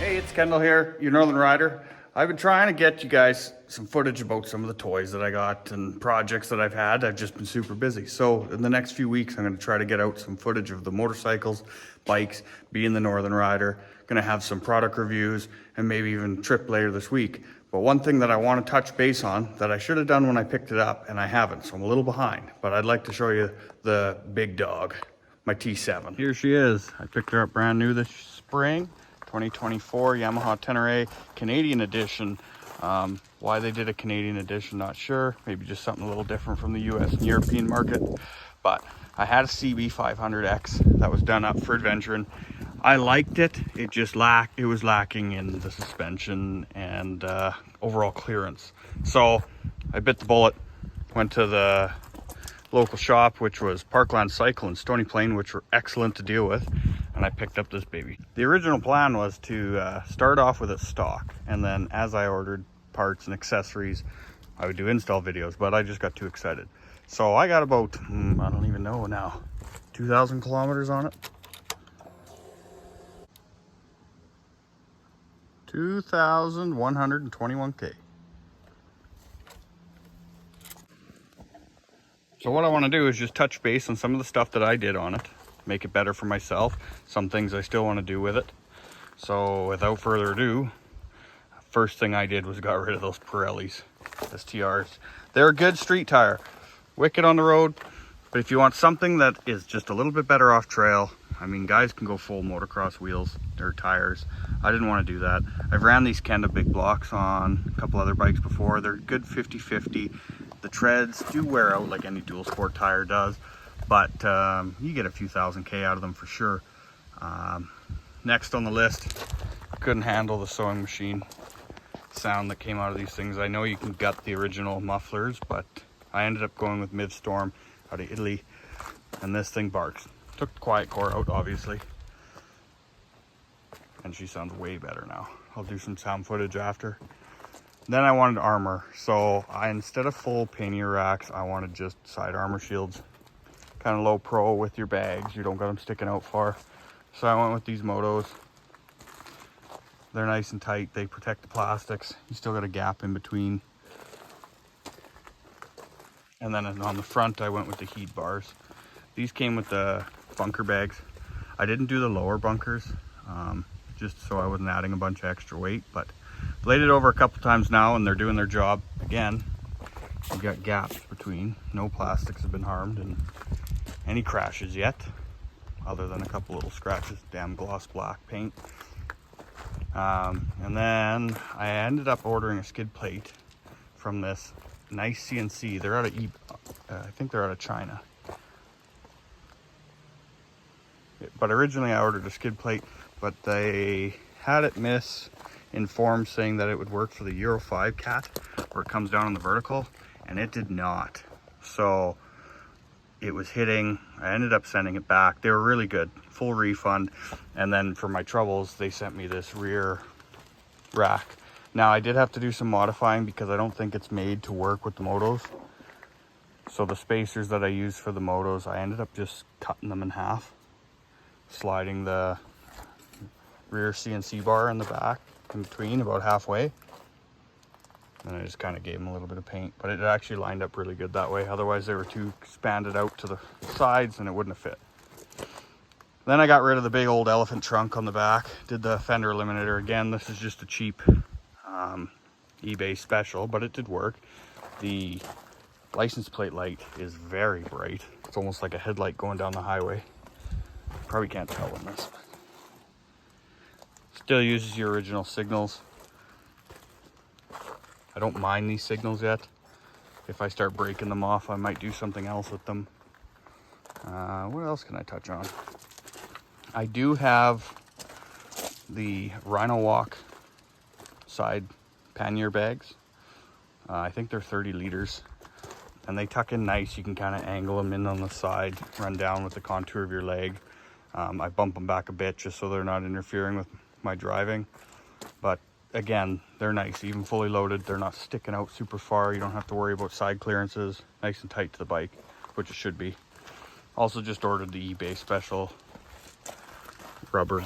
Hey, it's Kendall here, your Northern Rider. I've been trying to get you guys some footage about some of the toys that I got and projects that I've had. I've just been super busy. So in the next few weeks, I'm gonna try to get out some footage of the motorcycles, bikes, being the Northern Rider. Gonna have some product reviews and maybe even trip later this week. But one thing that I wanna touch base on that I should have done when I picked it up, and I haven't, so I'm a little behind, but I'd like to show you the big dog, my T7. Here she is. I picked her up brand new this spring. 2024 Yamaha Tenere Canadian edition. Why they did a Canadian edition, not sure. Maybe just something a little different from the US and European market. But I had a CB 500X that was done up for adventuring. I liked it. It just was lacking in the suspension and overall clearance. So I bit the bullet, went to the local shop, which was Parkland Cycle in Stony Plain, which were excellent to deal with, and I picked up this baby. The original plan was to start off with a stock, and then as I ordered parts and accessories, I would do install videos, but I just got too excited. So I got about, I don't even know now, 2,000 kilometers on it. 2,121K. So what I want to do is just touch base on some of the stuff that I did on it, make it better for myself, some things I still want to do with it. So without further ado, first thing I did was got rid of those Pirellis, STRs. They're a good street tire, wicked on the road, but if you want something that is just a little bit better off trail, I mean, guys can go full motocross wheels or tires. I didn't want to do that. I've ran these Kenda big blocks on a couple other bikes before. They're good 50-50. The treads do wear out like any dual sport tire does, but you get a few thousand K out of them for sure. Next on the list, couldn't handle the sewing machine sound that came out of these things. I know you can gut the original mufflers, but I ended up going with Midstorm out of Italy, and this thing barks. Took the quiet core out, obviously, and she sounds way better now. I'll do some sound footage after. Then I wanted armor, so instead of full pannier racks, I wanted just side armor shields. Kind of low pro with your bags, you don't got them sticking out far. So I went with these Motos. They're nice and tight, they protect the plastics. You still got a gap in between. And then on the front, I went with the heat bars. These came with the bunker bags. I didn't do the lower bunkers, just so I wasn't adding a bunch of extra weight, but laid it over a couple times now and they're doing their job. Again, you've got gaps between. No plastics have been harmed in any crashes yet, other than a couple little scratches, damn gloss black paint. And then I ended up ordering a skid plate from this nice CNC. They're out of, I think they're out of China. But originally I ordered a skid plate, but they had it misinformed saying that it would work for the Euro 5 cat, where it comes down on the vertical, and it did not. So it was hitting, I ended up sending it back. They were really good, full refund. And then for my troubles, they sent me this rear rack. Now I did have to do some modifying because I don't think it's made to work with the motos. So the spacers that I used for the motos, I ended up just cutting them in half, sliding the rear CNC bar in the back in between about halfway, and I just kind of gave them a little bit of paint, but it actually lined up really good that way. Otherwise they were too expanded out to the sides and it wouldn't have fit. Then I got rid of the big old elephant trunk on the back, did the fender eliminator. Again, this is just a cheap eBay special, but it did work. The license plate light is very bright. It's almost like a headlight going down the highway. Probably can't tell in this. Still uses your original signals. I don't mind these signals yet. If I start breaking them off, I might do something else with them. What else can I touch on? I do have the Rhino Walk side pannier bags. I think they're 30 liters. And they tuck in nice. You can kind of angle them in on the side, run down with the contour of your leg. I bump them back a bit just so they're not interfering with my driving. But again, they're nice, even fully loaded. They're not sticking out super far. You don't have to worry about side clearances. Nice and tight to the bike, which it should be. Also just ordered the eBay special rubber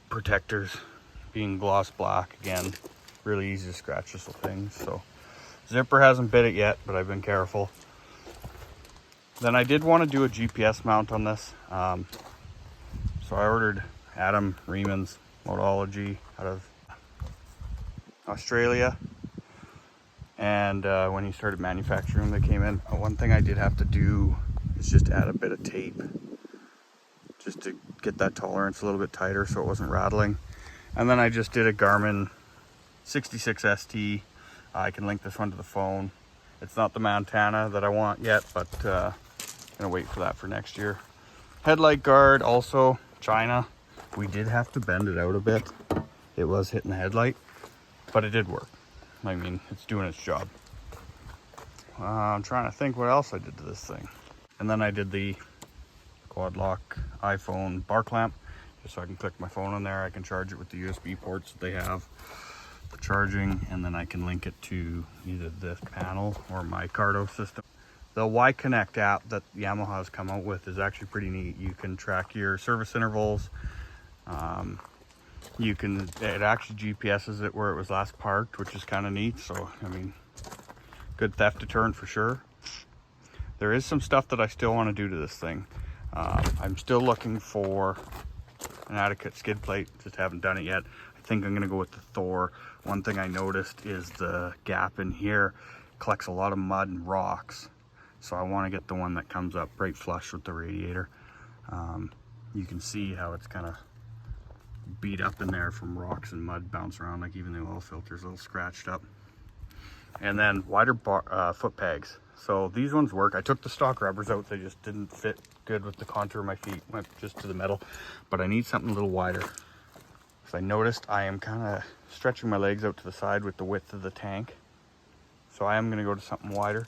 protectors, being gloss black again, really easy to scratch this little thing. So zipper hasn't bit it yet, but I've been careful. Then I did want to do a GPS mount on this. So I ordered Adam Reeman's Modology out of Australia. And when he started manufacturing them, they came in. One thing I did have to do is just add a bit of tape just to get that tolerance a little bit tighter so it wasn't rattling. And then I just did a Garmin 66ST. I can link this one to the phone. It's not the Montana that I want yet, but gonna wait for that for next year. Headlight guard, also China. We did have to bend it out a bit. It was hitting the headlight, but it did work. I mean, it's doing its job. I'm trying to think what else I did to this thing. And then I did the quad lock iPhone bar clamp, just so I can click my phone on there. I can charge it with the USB ports that they have for charging, and then I can link it to either this panel or my Cardo system. The Y Connect app that Yamaha has come out with is actually pretty neat. You can track your service intervals. It actually GPSes it where it was last parked, which is kind of neat. So, I mean, good theft deterrent for sure. There is some stuff that I still want to do to this thing. I'm still looking for an adequate skid plate, just haven't done it yet. I think I'm going to go with the Thor. One thing I noticed is the gap in here collects a lot of mud and rocks. So I want to get the one that comes up right flush with the radiator. You can see how it's kind of beat up in there from rocks and mud bounce around, like even the oil filter's a little scratched up. And then wider foot pegs. So these ones work. I took the stock rubbers out, they just didn't fit good with the contour of my feet, went just to the metal. But I need something a little wider. So I noticed I am kind of stretching my legs out to the side with the width of the tank. So I am going to go to something wider.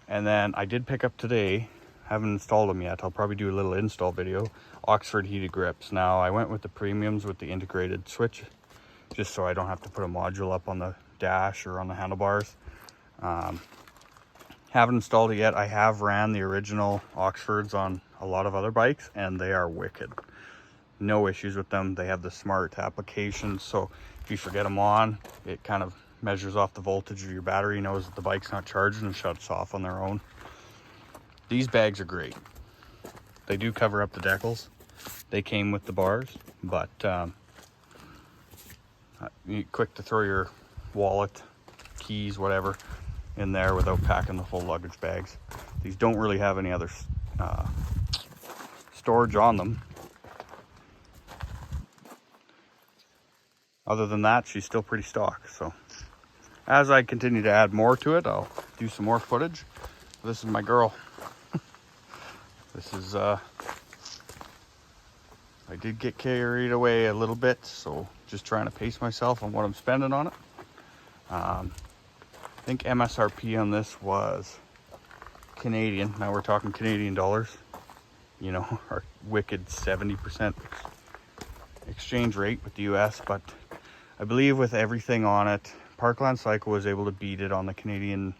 And then I did pick up today, haven't installed them yet, I'll probably do a little install video, Oxford heated grips. Now I went with the premiums with the integrated switch, just so I don't have to put a module up on the dash or on the handlebars. Haven't installed it yet. I have ran the original Oxfords on a lot of other bikes and they are wicked. No issues with them. They have the smart application, so if you forget them on, it kind of measures off the voltage of your battery, knows that the bike's not charging and shuts off on their own. These bags are great. They do cover up the decals. They came with the bars, but quick to throw your wallet, keys, whatever in there without packing the full luggage bags. These don't really have any other storage on them. Other than that, she's still pretty stock. So as I continue to add more to it, I'll do some more footage. This is my girl. This is, I did get carried away a little bit, so just trying to pace myself on what I'm spending on it. I think MSRP on this was Canadian. Now we're talking Canadian dollars. You know, our wicked 70% exchange rate with the US, but I believe with everything on it, Parkland Cycle was able to beat it on the Canadian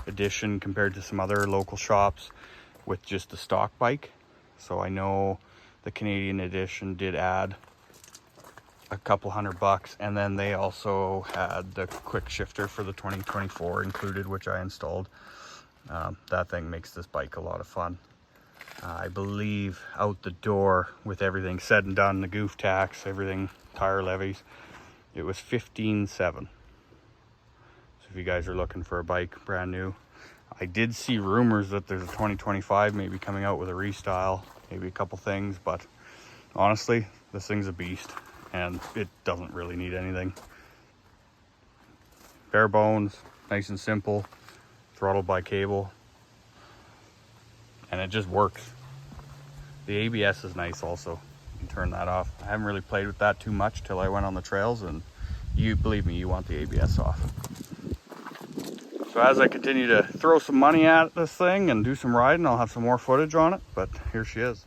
edition compared to some other local shops with just the stock bike. So I know the Canadian edition did add a couple $100, and then they also had the quick shifter for the 2024 included, which I installed. That thing makes this bike a lot of fun. I believe out the door with everything said and done, the goof tax, everything, tire levies, it was $15,700. So if you guys are looking for a bike brand new, I did see rumors that there's a 2025 maybe coming out with a restyle, maybe a couple things, but honestly, this thing's a beast and it doesn't really need anything. Bare bones, nice and simple, throttled by cable, and it just works. The ABS is nice also. You can turn that off. I haven't really played with that too much till I went on the trails, and you believe me, you want the ABS off. So as I continue to throw some money at this thing and do some riding, I'll have some more footage on it, but here she is.